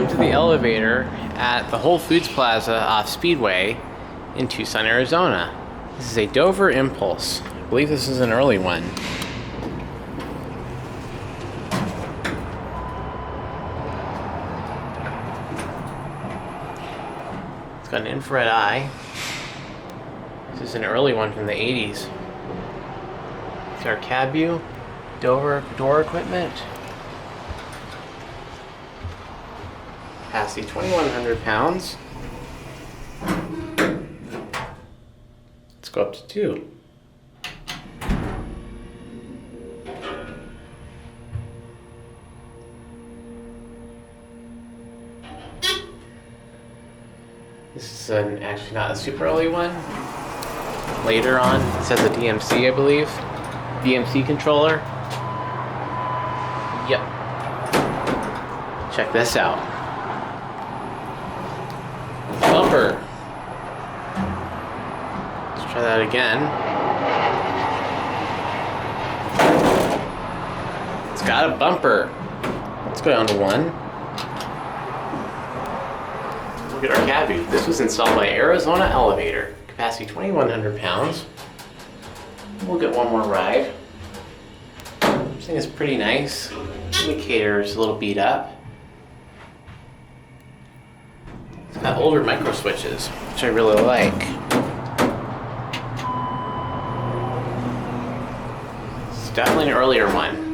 Welcome to the elevator at the Whole Foods Plaza off Speedway in Tucson, Arizona. This is a Dover Impulse. I believe this is an early one. It's got an infrared eye. This is an early one from the 80s. It's our cab view, Dover door equipment. Capacity 2,100 pounds. Let's go up to 2. This is actually not a super early one. Later on, it says a DMC, I believe. DMC controller. Yep. Check this out. Bumper. Let's try that again. It's got a bumper. Let's go down to 1. Look at our cab view. This was installed by Arizona Elevator. Capacity 2,100 pounds. We'll get one more ride. This thing is pretty nice. Indicator is a little beat up. It's got older micro switches, which I really like. It's definitely an earlier one.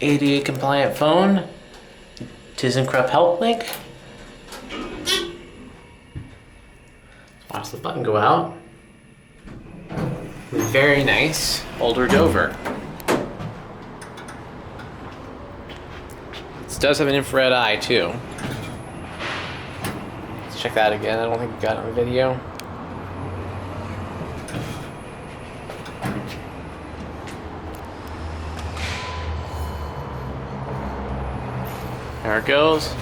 ADA compliant phone. ThyssenKrupp help link. Watch the button go out. Very nice older Dover. This does have an infrared eye too. Let's check that again. I don't think we got it on the video. There it goes,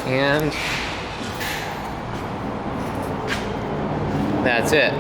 and that's it.